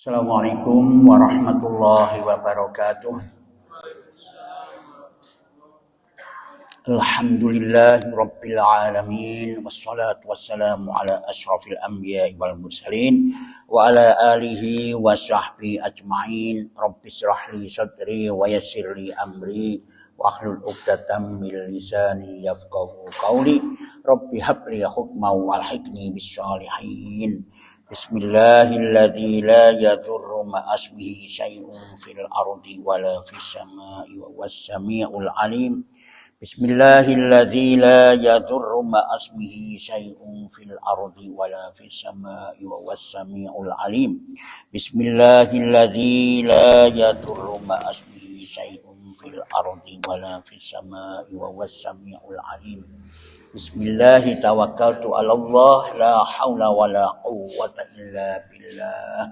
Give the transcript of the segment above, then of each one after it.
Assalamualaikum warahmatullahi wabarakatuh. Alhamdulillahi rabbil alamin. Wassalatu wassalamu ala ashrafil anbiya'i wal mursalin wa ala alihi wa sahbihi ajma'in. Rabbi shrah li sadri wa yassir li amri wa hlul 'uqdatam min lisani yafqahu qawli. Rabbi habli hukman walhiqni bis shalihin. Bismillahilladzi la yadurru ma'asmihi syai'un fil ardi wala fis sama'i wa huwas sami'ul alim. Bismillahilladzi la yadurru ma'asmihi syai'un fil ardi wala fis sama'i wa huwas sami'ul alim. Bismillahilladzi la yadurru ma'asmihi syai'un fil ardi wala fis sama'i wa huwas sami'ul alim. Bismillahi tawakkaltu ala Allah la haula wa la quwwata illa billah.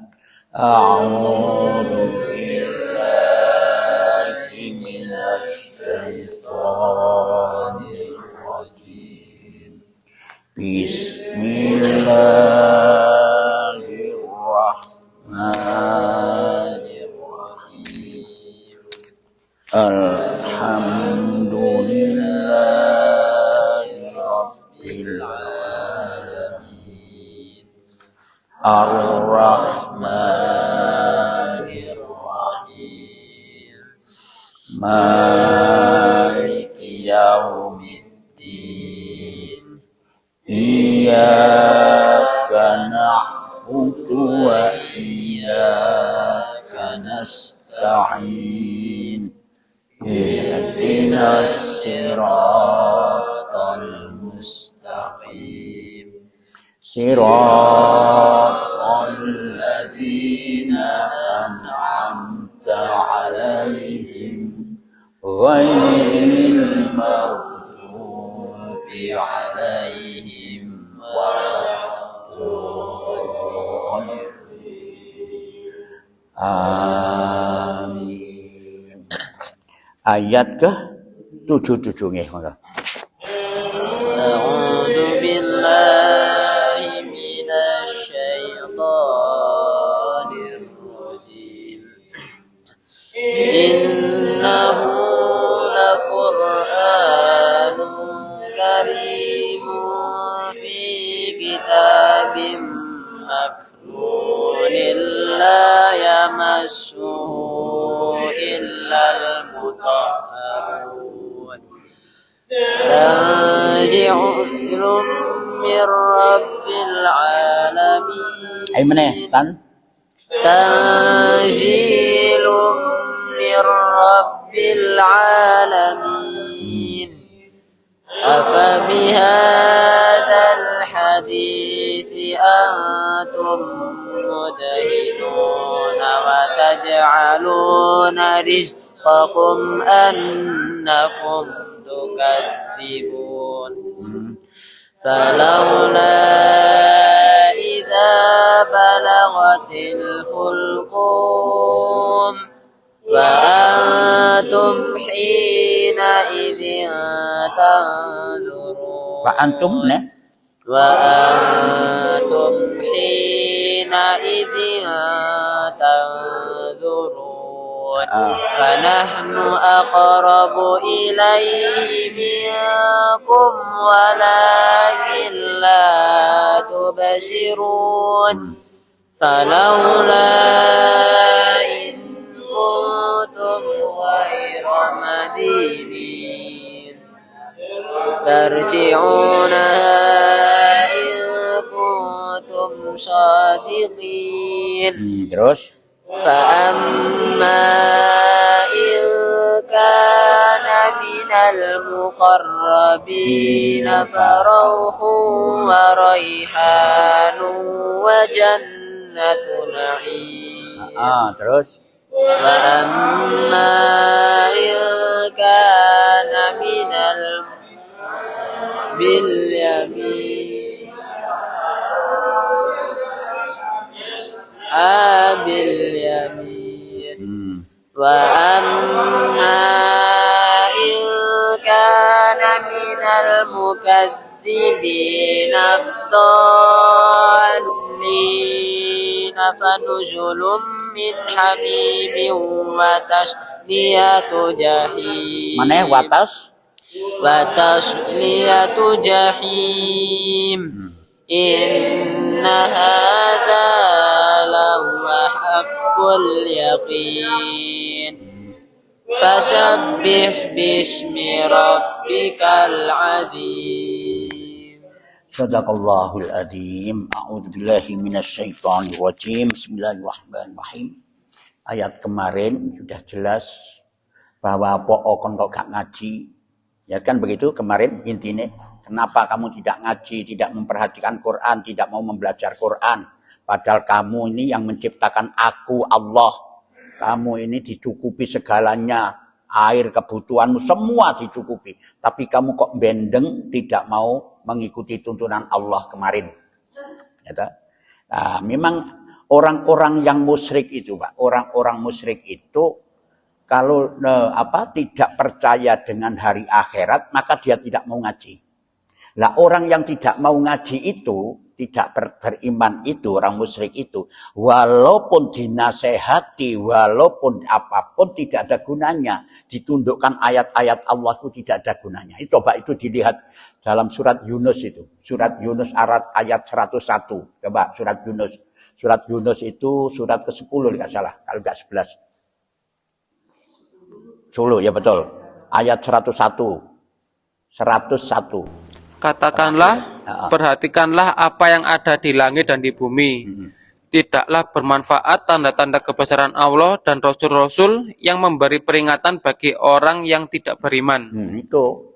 A'udzu billahi minasy syaithanir rajim. Bismillahirrahmanirrahim. Alhamdulillah Ar-Rahmanir-Rahim Maliki Yaumiddin Iyyaka na'budu wa iyyaka nasta'in Ihdinas siratal mustaqim Siratal ladzina an'amta 'alaihim ghairil maghdubi 'alaihim waladdallin. Amin. Ayat ke 77 nggih monggo. A'udzu billahi minasy syaithanir rajim. Innahu laqur'anun karimun fi kitabim maknunin la yamassuhu illal mutahharun. Tanzilun min rabbil alamin. Ai meneh tan Tanzilun min rabbil alamin. Afa bihadzal hadisi antum mudhinuna wa taj'aluna rizqakum annakum tukadzibun. Falawla idza balaghatil hulqum wa antum hina idzin tanzurun. Wa antum ne Wa antum hina idzin tanzurun. Fanahnu aqrabu ilaihi minkum walakin la tubsirun. Falawla in kuntum ghayra madinin tarji'unaha in kuntum shadiqin. Terus فأما إن كان من المقربين فروح وريحان وجنة نعيم. terus وأما إن كان من باليمين bil yamin. Wa amma in kana minal mukazzibin ad-dallin fanuzulun min hamimin wa tasliyatu jahim. Mana watas? Wa tasliyatu jahim. Inna hadza lahuwa haqqul yaqin. Fasabbih bismi rabbikal adzim. Sadaqallahul adzim. A'udzubillahi minasyaitonir rajim. Bismillahirrahmanirrahim. Ayat kemarin sudah jelas bahwa pokok kok gak ngaji. Ya kan begitu kemarin intinya. Kenapa kamu tidak ngaji, tidak memperhatikan Quran, tidak mau belajar Quran? Padahal kamu ini yang menciptakan aku, Allah. Kamu ini dicukupi segalanya, air, kebutuhanmu semua dicukupi. Tapi kamu kok bendeng tidak mau mengikuti tuntunan Allah kemarin. Ya, nah, memang orang-orang yang musyrik itu, Pak, orang-orang musyrik itu kalau tidak percaya dengan hari akhirat, maka dia tidak mau ngaji. Lah orang yang tidak mau ngaji itu, tidak beriman itu, orang musyrik itu, walaupun dinasehati, walaupun apapun tidak ada gunanya. Ditundukkan ayat-ayat Allah itu tidak ada gunanya. Itu coba itu dilihat dalam surat Yunus itu. Surat Yunus ayat 101. Coba surat Yunus. Surat Yunus itu surat ke-10 enggak salah, kalau enggak 11. 10 ya betul. Ayat 101. 101. Katakanlah, perhatikanlah apa yang ada di langit dan di bumi. Tidaklah bermanfaat tanda-tanda kebesaran Allah dan Rasul-Rasul yang memberi peringatan bagi orang yang tidak beriman. Itu.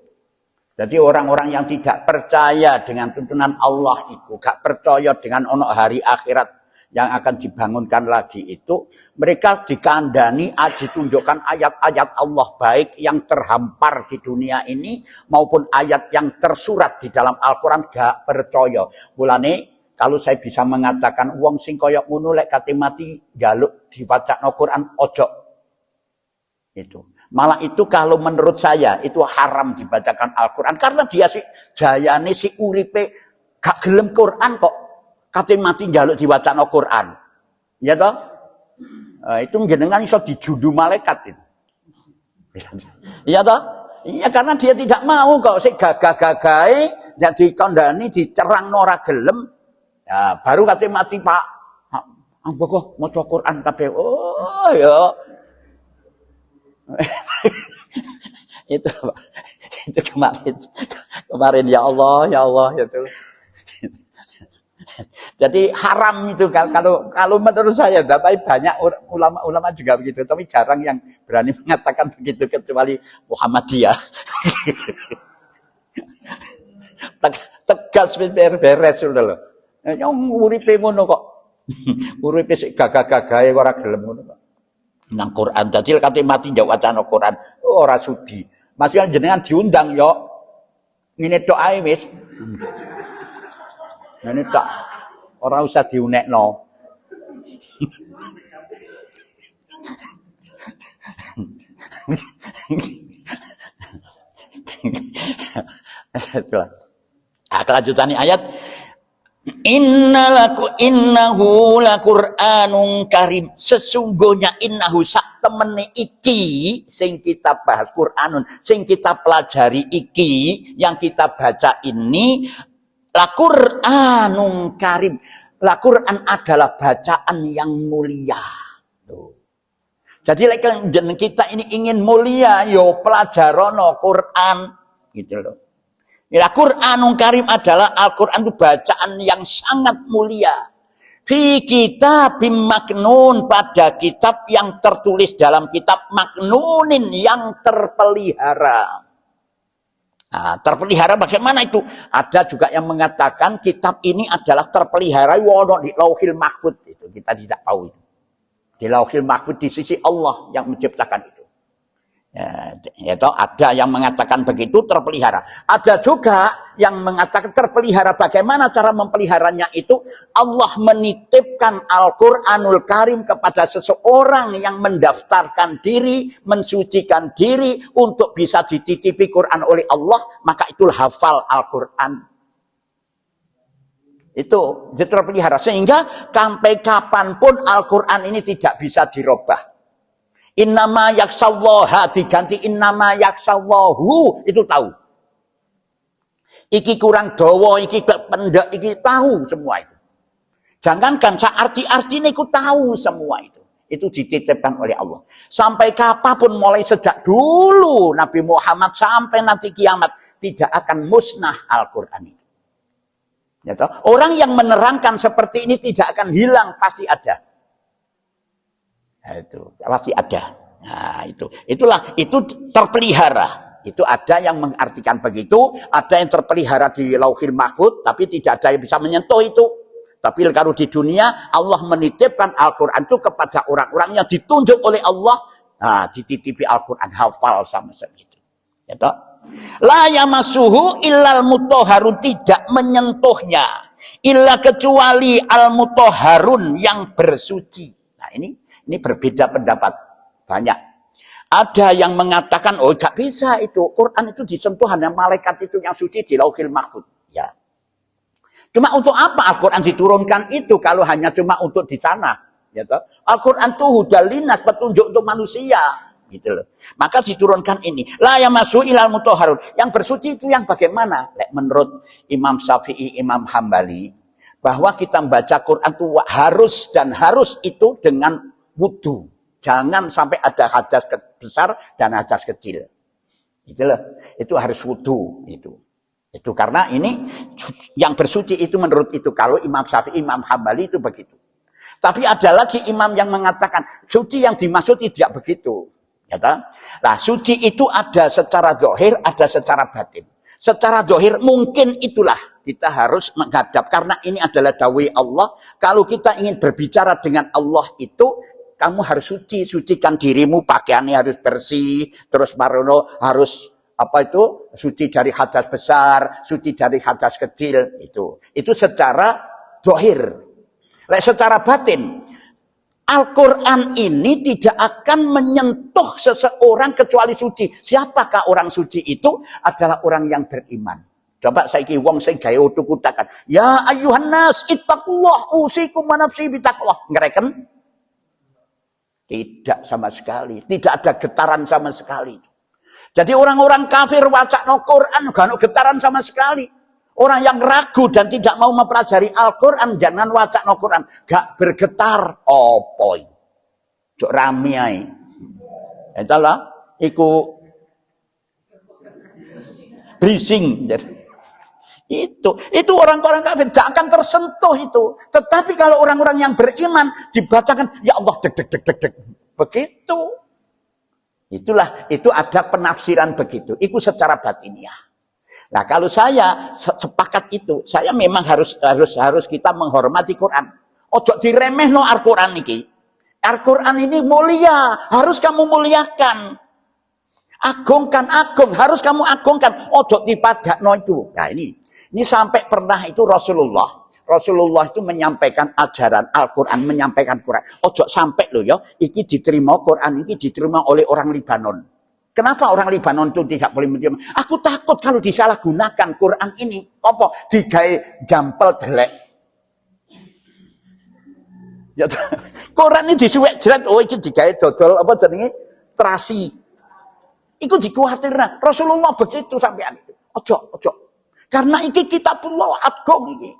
Jadi orang-orang yang tidak percaya dengan tuntunan Allah itu, gak percaya dengan hari akhirat yang akan dibangunkan lagi itu, mereka dikandani, ditunjukkan ayat-ayat Allah baik yang terhampar di dunia ini maupun ayat yang tersurat di dalam Al-Quran gak percaya. Mulane kalau saya bisa mengatakan wong sing kaya ngono lek kate mati njaluk diwacakno Quran ojo. Itu. Malah itu kalau menurut saya itu haram dibacakan Al-Quran karena dia si jayane si uripe gak gelem Quran kok. Kate mati njaluk diwacana Quran. Ya toh? Itu jenengan iso dijundu malaikat itu. Ya toh? Iya karena dia tidak mau kok sik gagah-gagahe jadi kandhani dicerang ora gelem. Ya baru kate mati Pak. Apa kok maca Quran kabeh. Oh ya. Itu Pak. Itu kemarin ya Allah ya Tuhan. Jadi haram itu kalau menurut saya, tapi banyak ulama-ulama juga begitu, tapi jarang yang berani mengatakan begitu kecuali Muhammadiyah. Tegas beres sudah loh. Yang uripe ngono kok. Uripe sik gagah-gagahe ora gelem ngono kok. Nang Quran dadi kate mati njak wacana Quran ora sudi. Masih jenengan diundang yo. Ngene tok ae wis. Ini tak orang usah diunekno. Kelanjutannya ayat innahu laqur'anun karim. Sesungguhnya innahu sak temene iki sing kita bahas Qur'anun, sing kita pelajari iki, yang kita baca ini Al-Qur'anun karim. Al-Qur'an adalah bacaan yang mulia. Tuh. Jadi kita ini ingin mulia, yo pelajarono Quran gitu loh. Al-Qur'anun karim adalah Al-Qur'an itu bacaan yang sangat mulia. Fi kitabim maknun, pada kitab yang tertulis dalam kitab maknunin yang terpelihara. Nah, terpelihara bagaimana itu? Ada juga yang mengatakan kitab ini adalah terpelihara di Lauhil Mahfuz. Itu kita tidak tahu itu. Di Lauhil Mahfuz di sisi Allah yang menciptakan itu. Ya, ada yang mengatakan begitu terpelihara. Ada juga yang mengatakan terpelihara. Bagaimana cara mempeliharanya itu? Allah menitipkan Al-Quranul Karim kepada seseorang yang mendaftarkan diri, mensucikan diri untuk bisa dititipi Quran oleh Allah, maka itulah hafal Al-Quran. Itu terpelihara sehingga sampai kapanpun Al-Qur'an ini tidak bisa dirubah. Innama yaksallaha diganti innama yaksallahu, itu tahu. Iki kurang dawa, iki pendek, iki tahu semua itu. Jangankan arti-arti ini ku tahu semua itu. Itu dititipkan oleh Allah. Sampai kapanpun mulai sejak dulu Nabi Muhammad sampai nanti kiamat tidak akan musnah Al-Qur'an itu. Ya toh? Orang yang menerangkan seperti ini tidak akan hilang, pasti ada. Nah, itu pasti ada. Nah, itu terpelihara. Itu ada yang mengartikan begitu, ada yang terpelihara di Lauhil Mahfuz, tapi tidak ada yang bisa menyentuh itu. Tapi kalau di dunia Allah menitipkan Al-Qur'an itu kepada orang-orang yang ditunjuk oleh Allah, nah, dititipi Al-Qur'an, hafal sama seperti itu. Ya toh? La yamassuhu illal mutahharun, tidak menyentuhnya illa kecuali al mutahharun yang bersuci. Nah, ini berbeda pendapat banyak. Ada yang mengatakan oh gak bisa itu, Quran itu disentuh hanya malaikat itu yang suci di Lauhil Mahfuz. Ya. Cuma untuk apa Al-Qur'an diturunkan itu kalau hanya cuma untuk di sana, ya toh? Al-Qur'an itu hudal linnas, petunjuk untuk manusia. Gitu loh. Maka diturunkan ini. La yamassu ilal mutahharun. Yang bersuci itu yang bagaimana? Menurut Imam Syafi'i, Imam Hambali, bahwa kita membaca Quran itu harus itu dengan wudu. Jangan sampai ada hadas besar dan hadas kecil. Itu loh. Itu harus wudu itu. Itu karena ini yang bersuci itu menurut itu. Kalau Imam Syafi'i, Imam Hambali itu begitu. Tapi ada lagi imam yang mengatakan suci yang dimaksud tidak begitu. Nah, suci itu ada secara zahir, ada secara batin. Secara zahir mungkin itulah kita harus menghadap, karena ini adalah dawai Allah. Kalau kita ingin berbicara dengan Allah itu, kamu harus suci, sucikan dirimu, pakaiannya harus bersih, terus barono harus suci dari hadas besar, suci dari hadas kecil, itu secara zahir. Secara batin, Al-Quran ini tidak akan menyentuh seseorang kecuali suci. Siapakah orang suci itu? Adalah orang yang beriman. Coba saiki wong sing gawe utuk-utakan, ya ayyuhan nas ittaqullah usikum wa nafsi bitaqwah. Ngereken? Tidak sama sekali. Tidak ada getaran sama sekali. Jadi orang-orang kafir wacana Quran gak ada getaran sama sekali. Orang yang ragu dan tidak mau mempelajari Al-Quran, jangan wacana Quran, gak bergetar. Opoi, cok rame ae. Itulah, iku brising. Itu orang-orang kafir gak akan tersentuh itu. Tetapi kalau orang-orang yang beriman dibacakan, ya Allah deg deg deg deg deg. Begitu. Itu ada penafsiran begitu. Itu secara batiniah. Nah, kalau saya sepakat itu, saya memang harus kita menghormati Quran. Ojo diremehno Al-Quran ini. Al-Quran ini mulia, harus kamu muliakan. Agungkan, harus kamu agungkan. Ojo dipadakno itu. Nah, ini sampai pernah itu Rasulullah itu menyampaikan ajaran Al-Quran, menyampaikan Quran. Ojo sampai loh ya, iki diterima Quran, iki diterima oleh orang Libanon. Kenapa orang Libanon itu tidak boleh menerima? Aku takut kalau disalahgunakan Quran ini. Apa? Digawe jampel delek. Ya, Quran ini disuwek jerat, oh iki digawe dodol apa jenenge terasi. Iku dikhawatirkan. Rasulullah begitu sampean itu. Ojo. Karena iki kitabullah agung iki.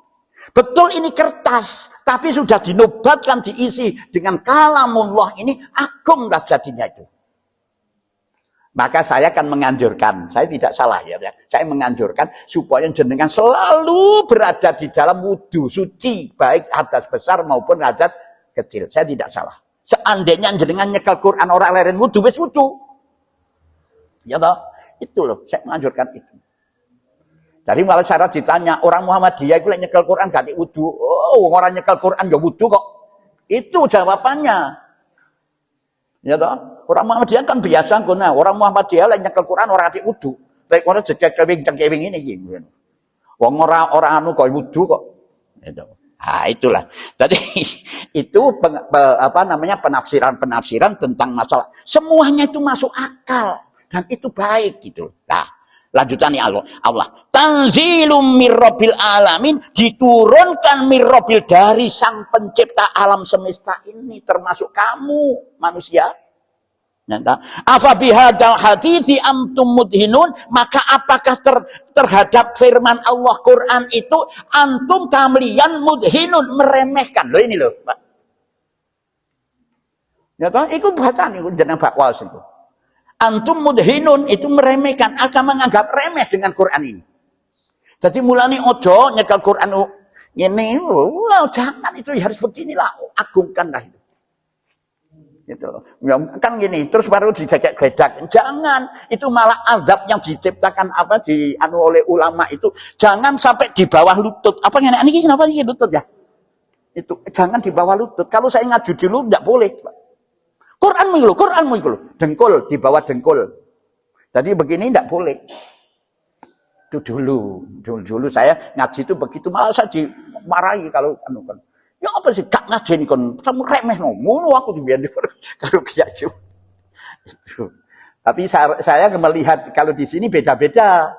Betul ini kertas, tapi sudah dinobatkan diisi dengan kalamullah ini, agunglah jadinya itu. Maka saya akan menganjurkan, saya tidak salah ya, saya menganjurkan supaya jenengan selalu berada di dalam wudu suci, baik hadas besar maupun hadas kecil. Saya tidak salah. Seandainya jenengan nyekel Quran orang leren wudu, wis wudu. Ya toh? Itu loh, saya menganjurkan itu. Jadi malah cara ditanya, orang Muhammadiyah itu nyekel Quran gak wudu. Oh, orang nyekel Quran ya wudu kok. Itu jawabannya. Ya toh? Orang Muhammadiyah kan biasa guna. Orang Muhammadiyah lain nyekel Quran orang ati wudu. Lek orang cengkewing ini iki. Wong ora anu kok wudu kok. Itu. Ah, itulah. Jadi itu penafsiran tentang masalah. Semuanya itu masuk akal dan itu baik gitu. Nah, Lanjutannya Allah. Tanzilum mir rabbil alamin, diturunkan mir rabbil dari sang pencipta alam semesta ini termasuk kamu manusia. Afa bihadzal hadithi amtum mudhinun, maka apakah terhadap firman Allah Quran itu antum kalian mudhinun, meremehkan. Loh ini loh, Pak. Ya toh, itu bacaan itu jeneng bakwas itu. Antum mudhinun itu meremehkan, akan menganggap remeh dengan Quran ini. Jadi mulane ojo nyekel Quran ini, jangan itu harus beginilah, agungkanlah itu. Gitu loh. Ya, kan gini, terus baru dijajak gedak. Jangan, itu malah azab yang diciptakan oleh ulama itu jangan sampai di bawah lutut. Apa ini kenapa ini lutut ya? Itu jangan di bawah lutut. Kalau saya ngaju dulu enggak boleh, Pak. Quranmu itu loh. Dengkul, di bawah dengkul. Tadi begini enggak boleh. Itu dulu saya ngaji itu begitu, malah saya dimarahi kalau kan. Ya apa sih gak ngaji nih kon, kamu remeh ngono aku dibiarin kalau kiai itu. Tapi saya melihat kalau di sini beda-beda.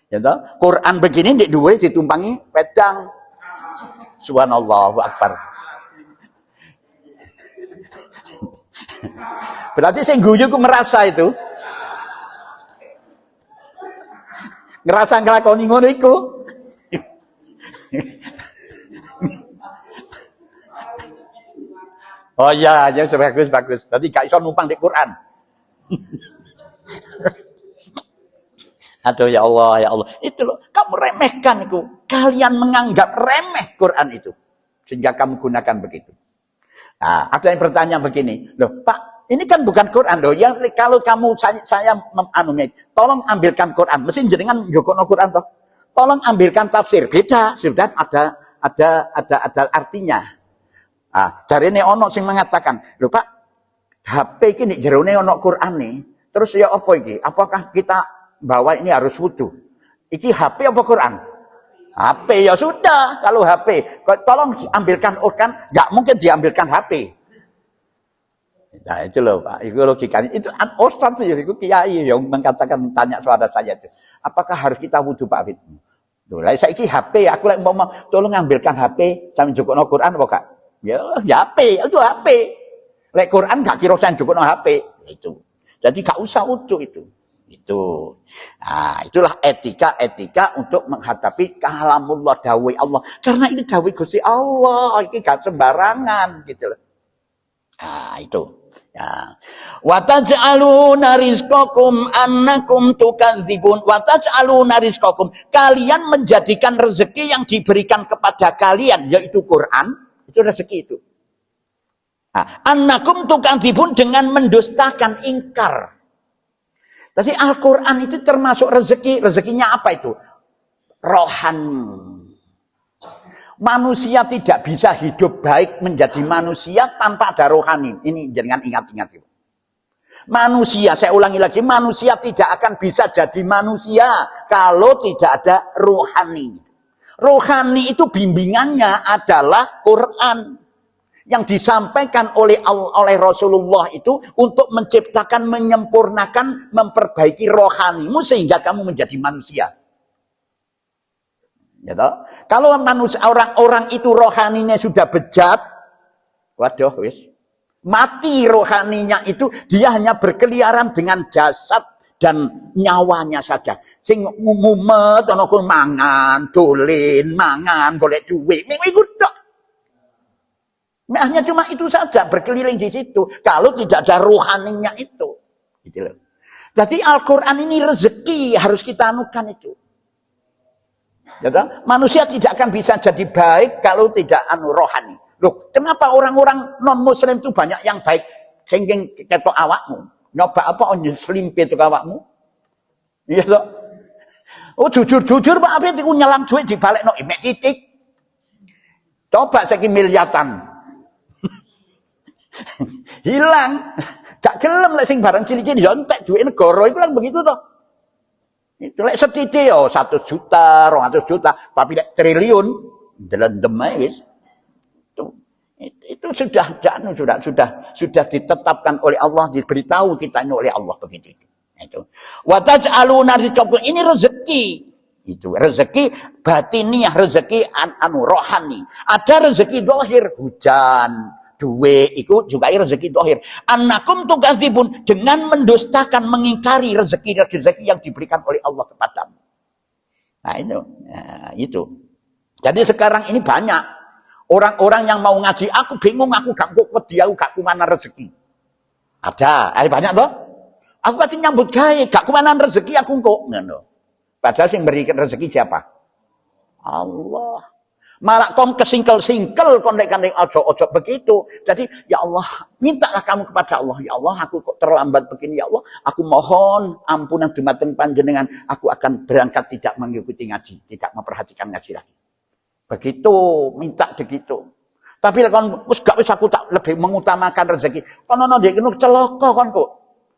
Ya toh, Quran begini di dua ditumpangi pedang. Subhanallahu akbar. Berarti saya guyu ku merasa itu. Ngerasa nglakoni ngono iku. Oh iya, ya bagus. Tadi gak iso numpang di Quran. Aduh ya Allah. Itu loh, kamu remehkan itu. Kalian menganggap remeh Quran itu. Sehingga kamu gunakan begitu. Nah, ada yang bertanya begini. Loh, Pak, ini kan bukan Quran loh. Ya, kalau kamu saya tolong ambilkan Quran. Mesti jenengan njokono Quran toh. Tolong ambilkan tafsir. Beda, sudah ada artinya. Ah, dari ini ono sing mengatakan, lho Pak, HP ini jerone ono Quran nih. Terus ya apa ini? Apakah kita bawa ini harus wudu? Iki HP apa Quran? HP ya sudah. Kalau HP, tolong ambilkan Quran, nggak mungkin diambilkan HP. Nah itu loh Pak, itu logikanya. Itu Ustaz itu kiai yang mengatakan tanya saudara saya itu. Apakah harus kita wudu Pak Fit? Loh, lah saiki HP, aku lagi mau tolong ambilkan HP sambil jokokno Quran apa Kak? Ya HP, itu HP. Lek Quran gak kira saya cukup no HP. Itu. Jadi gak usah utuh itu. Itu. Nah, itulah etika untuk menghadapi kalamullah dawai Allah. Karena ini dawai Gusti Allah, ini gak sembarangan gitu loh. Nah, itu. Ya. Wa taj'aluna rizqakum annakum tukadzibun. Wa taj'aluna rizqakum. Kalian menjadikan rezeki yang diberikan kepada kalian yaitu Quran. Itu rezeki itu. Annakum tukadzibun dengan mendustakan, ingkar. Tapi Al-Quran itu termasuk rezeki. Rezekinya apa itu? Rohani. Manusia tidak bisa hidup baik menjadi manusia tanpa ada rohani. Ini jangan ingat-ingat itu. Manusia, saya ulangi lagi, manusia tidak akan bisa jadi manusia kalau tidak ada rohani. Rohani itu bimbingannya adalah Quran yang disampaikan oleh Rasulullah itu untuk menciptakan, menyempurnakan, memperbaiki rohanimu sehingga kamu menjadi manusia. Ya toh? Kalau manusia orang itu rohaninya sudah bejat, waduh wis mati rohaninya itu, dia hanya berkeliaran dengan jasad dan nyawanya saja. Sing mumet ana ku mangan, dolen, mangan, golek duit. Iku tok. Hanya cuma itu saja, berkeliling di situ. Kalau tidak ada rohaninya itu. Gitu loh. Jadi Al-Quran ini rezeki, harus kita anukan itu. Ya, manusia tidak akan bisa jadi baik kalau tidak rohani. Loh, kenapa orang-orang non-muslim itu banyak yang baik? Sehingga ketok awakmu. Nyoba apa selimpit itu awakmu? Iya toh. Oh jujur Pak Afid itu nyelang duit dibalik no imek titik. Coba saiki miliatan. Hilang. Gak gelem lek sing barang cilik-cilik yo entek duit negara iku lan begitu toh. Itu lek setitik yo 1 juta, 200 juta, tapi lek triliun delendem ae wis. Itu sudah ditetapkan oleh Allah, diberitahu kita ini oleh Allah begitu. Itu. Wa taj'aluna rizqakum, ini rezeki. Itu rezeki batiniah, rezeki rohani. Ada rezeki dohir, hujan, duwe, itu juga rezeki dohir. Annakum tukadzibun, dengan mendustakan, mengingkari rezeki yang diberikan oleh Allah kepadamu. Nah itu. Jadi sekarang ini banyak orang-orang yang mau ngaji, aku bingung, aku gak wedi, aku gak kumana rezeki. Ada, banyak toh. Aku kasih nyambut gawe, gak kumana rezeki aku kok ngono. Padahal yang berikan rezeki siapa? Allah. Malah kom kesingkel-singkel kondek-kondek ojo begitu. Jadi ya Allah, mintalah kamu kepada Allah. Ya Allah, aku kok terlambat begini. Ya Allah, aku mohon ampunan dumateng panjenengan. Aku akan berangkat tidak mengikuti ngaji, tidak memperhatikan ngaji lagi. Begitu, minta begitu. Tapi kalau gak wis aku tak lebih mengutamakan rezeki. Kono ndek kene celaka kon kok.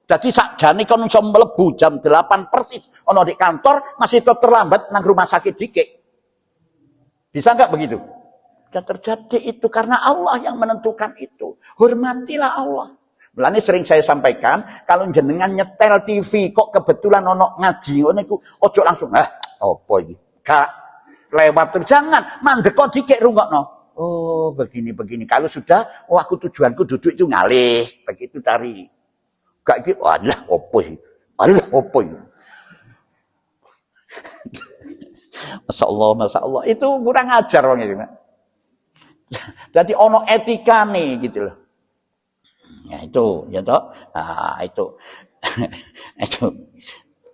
Jadi sakjane kon iso mlebu jam 8 persis ono di kantor, masih terlambat nang rumah sakit dikit. Bisa enggak begitu? Dan terjadi itu karena Allah yang menentukan itu. Hormatilah Allah. Mulane sering saya sampaikan, kalau jenengan nyetel TV kok kebetulan ono ngaji ngono iku ojo langsung opo iki? Gak lewat terus, jangan mandek kok dikit rungokno. Oh, begini. Kalau sudah, aku tujuanku duduk itu ngalih, begitu tari. Gak gitu, alah opo iki? Masya Allah. Itu kurang ajar orang itu. Jadi ono etika nih gitu loh. Ya itu, ya toh. Nah, itu.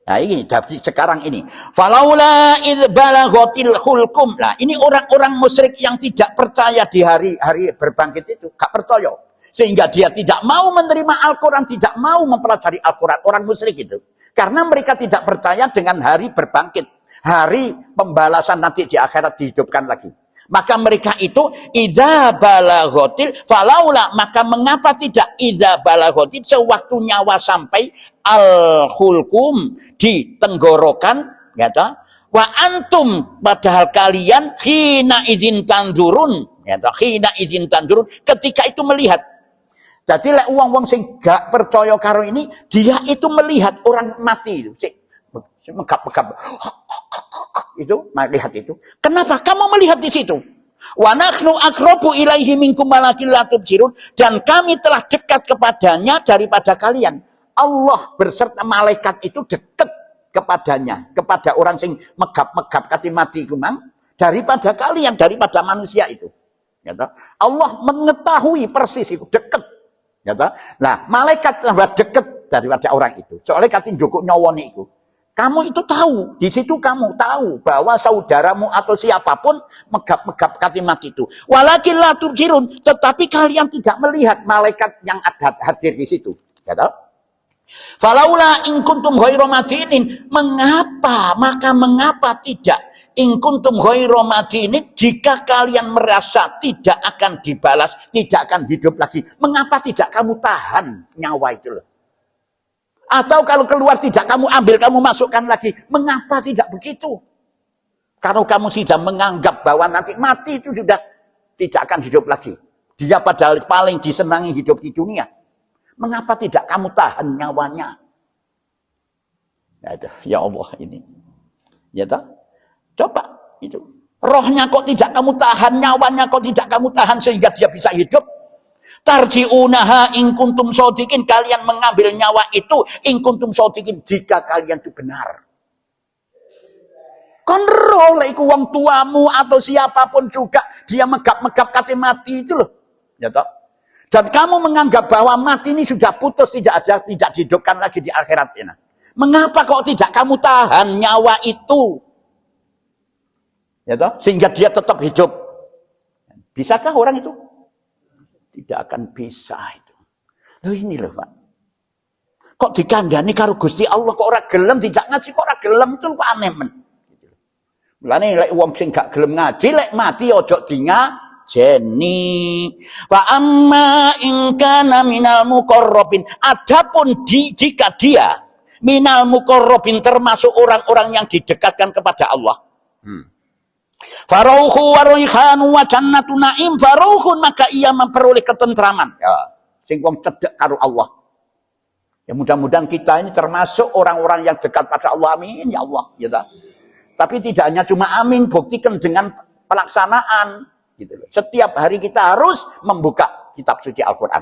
Nah ini sekarang ini. Falaula idz balaghatil hulqum. Nah, ini orang-orang musyrik yang tidak percaya di hari berbangkit itu, gak percaya. Sehingga dia tidak mau menerima Al-Quran, tidak mau mempelajari Al-Quran. Orang musyrik itu. Karena mereka tidak percaya dengan hari berbangkit. Hari pembalasan nanti di akhirat dihidupkan lagi. Maka mereka itu, idza balaghatil falaula, maka mengapa tidak idza balaghatil, sewaktu nyawa sampai al-hulqum, di tenggorokan, ya toh? Wa antum, padahal kalian khina idzin tanzurun, ya toh? Khina idzin tanzurun, ketika itu melihat. Jadi lek wong-wong sing gak percaya karo ini, dia itu melihat orang mati itu, megap-megap. Itu melihat itu. Kenapa? Kamu melihat di situ. Wa nahnu aqrabu ilaihi minkum walakin la tubsirun, dan kami telah dekat kepadanya daripada kalian. Allah berserta malaikat itu dekat kepadanya, kepada orang sing megap-megap kati mati kumang, daripada kalian, daripada manusia itu. Ya, Allah mengetahui persis itu, dekat. Ya, nah, malaikat tambah dekat daripada orang itu. Soalnya katin joko nyawone itu. Kamu itu tahu, di situ kamu tahu bahwa saudaramu atau siapapun megap-megap kati mati itu. Walakin la tubsirun, tetapi kalian tidak melihat malaikat yang ada hadir di situ. Ya, tahu? Falaula in kuntum ghairu madinin, mengapa tidak in kuntum ghairu madinin, jika kalian merasa tidak akan dibalas, tidak akan hidup lagi, mengapa tidak kamu tahan nyawa itu loh? Atau kalau keluar tidak kamu ambil, kamu masukkan lagi, mengapa tidak begitu? Kalau kamu sudah menganggap bahwa nanti mati itu sudah tidak akan hidup lagi, dia padahal paling disenangi hidup di dunia, mengapa tidak kamu tahan nyawanya? Ya Allah ini. Ya tak? Coba itu. Rohnya kok tidak kamu tahan, nyawanya kok tidak kamu tahan sehingga dia bisa hidup. Tarji'unaha in kuntum shodiqin, kalian mengambil nyawa itu in kuntum shodiqin, jika kalian itu benar. Kon oleh iku wong tuamu atau siapapun juga dia megap-megap kate mati itu loh. Ya tak? Dan kamu menganggap bahwa mati ini sudah putus, tidak dihidupkan lagi di akhirat ini. Mengapa kok tidak kamu tahan nyawa itu? Ya toh? Sehingga dia tetap hidup. Bisakah orang itu? Tidak akan bisa itu. Loh ini loh Pak. Kok dikandani karo Gusti Allah kok ora gelem, tidak ngaji kok ora gelem, itu kok aneh men. Mulane lek wong sing gak gelem ngaji lek mati ojo jeni. Fa amma in kana minal muqarrabin, adapun jika dia minal muqarrabin, termasuk orang-orang yang didekatkan kepada Allah. Farauhu wa raihanu wa jannatu na'im, farauhun, maka ia memperoleh ketentraman. Ya, sing wong cedek karo Allah. Ya mudah-mudahan kita ini termasuk orang-orang yang dekat pada Allah. Amin ya Allah, ya tak? Tapi tidak hanya cuma amin, buktikan dengan pelaksanaan gitu loh. Setiap hari kita harus membuka kitab suci Al-Qur'an.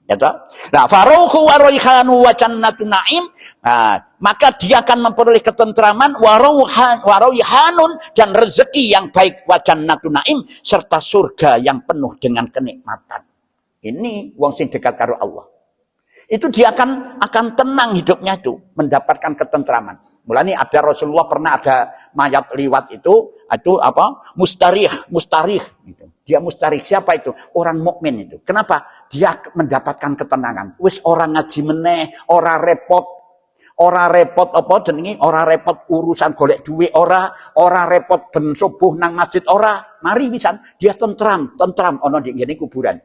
Ya tak? Nah, farauhu wa raihanu wa jannatun na'im. Nah, maka dia akan memperoleh ketentraman wa raihanun dan rezeki yang baik wa jannatun na'im serta surga yang penuh dengan kenikmatan. Ini wong sing dekat karo Allah. Itu dia akan tenang hidupnya itu, mendapatkan ketentraman. Mulanya ada Rasulullah pernah ada mayat liwat itu apa? Mustarih gitu. Dia mustarih, siapa itu? Orang mukmin itu. Kenapa? Dia mendapatkan ketenangan. Wis orang ngaji meneh, ora repot apa jenenge? Ora repot urusan golek duit, ora repot ben subuh nang masjid, ora. Mari pisan dia tentram ana di ngene kuburan.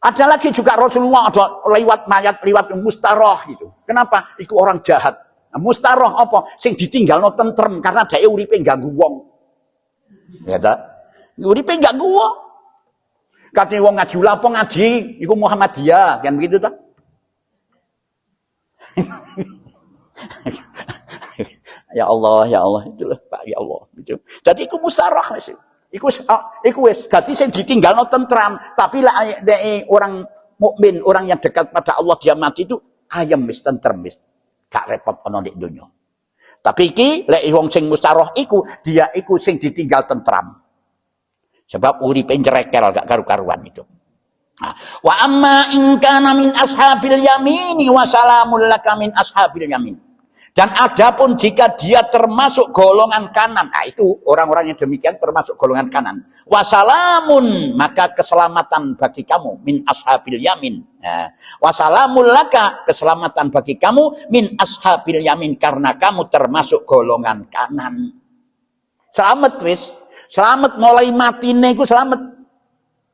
Ada lagi juga Rasulullah ada lewat mayat, lewat mustaroh gitu. Kenapa? Iku orang jahat. Nah, mustaroh apa? Sing ditinggalno tentrem karena dhek uripe ganggu wong. Ya ta? Uripe ganggu wong. Kate wong ngaji lapo ngaji, iku Muhammadiyah, kan begitu ta? Ya Allah, itulah Pak, ya Allah gitu. Jadi iku mustaroh wis. Iku wis dadi sing ditinggalno tentram, tapi lah orang mukmin, orang yang dekat pada Allah dia mati itu ayem wis tentrem wis. Gak repot ana nek donya. Tapi iki lek wong sing mustaroh iku dia iku sing ditinggal tentram. Sebab uripe njrekel gak karu-karuan itu. Nah, wa amma in kana min ashabil yamini wa salamul laka min ashabil yamin. Dan adapun jika dia termasuk golongan kanan, nah itu orang-orang yang demikian termasuk golongan kanan. Wasalamun, maka keselamatan bagi kamu min ashabil yamin. Nah, wasalamul laka, keselamatan bagi kamu min ashabil yamin karena kamu termasuk golongan kanan. Selamat wis, selamat mulai matine iku selamat.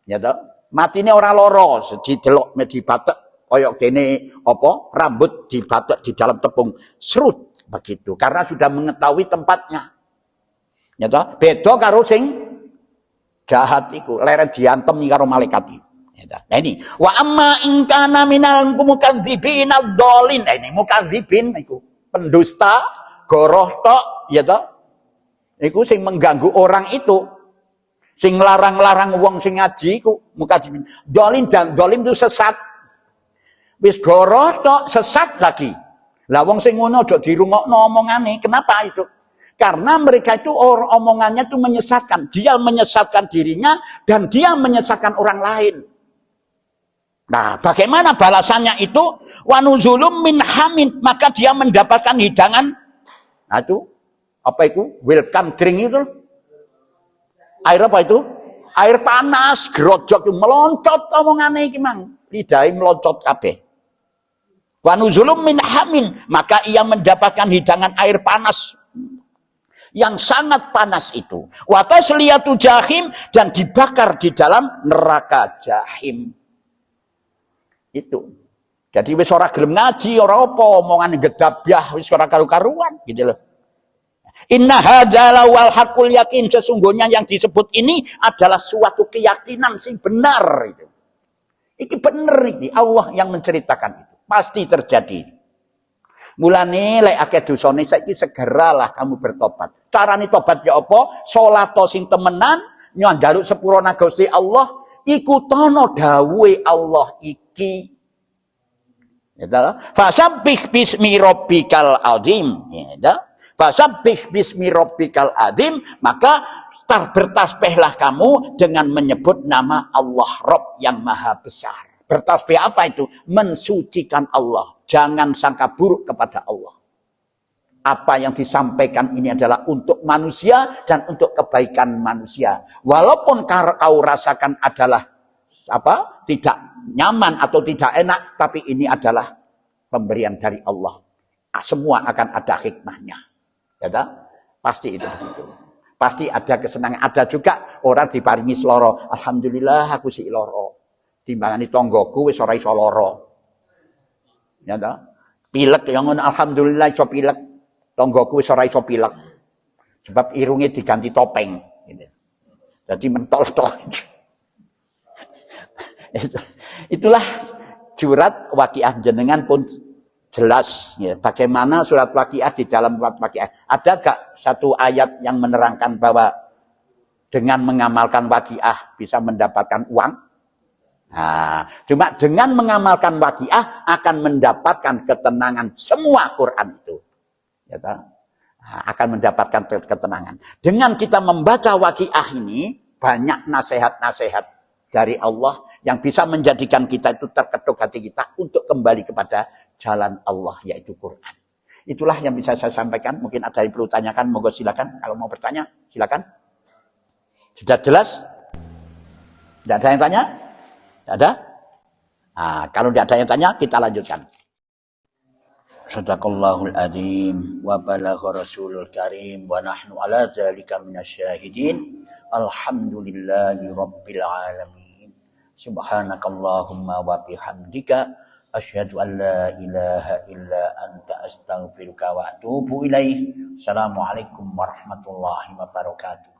Ya toh, matine ora loro, didelok dibatek koyok dene apa rambut dibatek di dalam tepung serut begitu karena sudah mengetahui tempatnya. Ya toh, beda karo sing jahat iku leren diantem karo malaikat iki. Ya toh. Nah ini wa amma in kana minal mukadzibin ad-dallin. Nah, ini mukadzibin iku pendusta, goroh tok, ya toh. Iku sing mengganggu orang itu, sing larang-larang wong sing ngaji iku mukadzibin. Dallin dan dallin itu sesat. Wis goroh tok sesat lagi. Lah wong sing ngono aja dirungokno omongane. Kenapa itu? Karena mereka itu omongannya itu menyesatkan. Dia menyesatkan dirinya dan dia menyesatkan orang lain. Nah, bagaimana balasannya itu? Wa nuzulum min hamid, maka dia mendapatkan hidangan. Nah itu apa itu? Welcome drink itu. Air apa itu? Air panas, grojok meloncat omongane iki mang. Lidahe meloncat kabeh. Wa nuzulum min hamin, maka ia mendapatkan hidangan air panas yang sangat panas itu. Wa tasliyatu jahim, dan dibakar di dalam neraka jahim. Itu. Jadi wis ora gelem ngaji, ora apa omongan gedabyah wis ora karu-karuan gitu loh. Inna hadzal wal haqqul yakin, sesungguhnya yang disebut ini adalah suatu keyakinan sing benar itu. Iki bener iki, Allah yang menceritakan itu. Pasti terjadi. Mulane lek akeh dosane saiki segeralah kamu bertobat. Carane tobat ya apa? Salat sing temenan, nyandaruk sepurana Gusti Allah, ikutono dawuhe Allah iki. Ya, fasabbih bismi rabbikal azim. Ya, fasabbih bismi rabbikal azim, maka bertasbihlah kamu dengan menyebut nama Allah Rabb yang Maha Besar. Bertasbih apa itu? Mensucikan Allah. Jangan sangka buruk kepada Allah. Apa yang disampaikan ini adalah untuk manusia dan untuk kebaikan manusia. Walaupun kau rasakan adalah apa? Tidak nyaman atau tidak enak, tapi ini adalah pemberian dari Allah. Semua akan ada hikmahnya. Ya tak? Pasti itu begitu. Pasti ada kesenangan. Ada juga orang diparingi seloro. Alhamdulillah aku si loro. Timbangane tanggoku wis ora iso lara. Ya ta? Pilek yang ngono alhamdulillah iso pilek. Tanggoku wis ora iso pilek. Sebab irunge diganti topeng gitu. Jadi mentol tok. Itulah surat Waqiah jenengan pun jelas ya. Bagaimana surat Waqiah di dalam surat Waqiah? Ada gak satu ayat yang menerangkan bahwa dengan mengamalkan Waqiah bisa mendapatkan uang? Nah, cuma dengan mengamalkan Waqiah akan mendapatkan ketenangan semua Quran itu. Ya, akan mendapatkan ketenangan. Dengan kita membaca Waqiah ini, banyak nasihat-nasihat dari Allah yang bisa menjadikan kita itu terketuk hati kita untuk kembali kepada jalan Allah, yaitu Quran. Itulah yang bisa saya sampaikan. Mungkin ada yang perlu tanyakan, monggo silakan. Kalau mau bertanya, silakan. Sudah jelas? Tidak ada yang tanya? Tidak ada? Nah, kalau tidak ada yang tanya, kita lanjutkan. Sadaqallahul adzim wa balagha rasulul karim wa nahnu ala dzalika minasyahidin. Alhamdulillahi rabbil alamin. Subhanakallahumma wa bihamdika asyhadu an la ilaha illa anta astaghfiruka wa atubu ilaik. Assalamualaikum warahmatullahi wabarakatuh.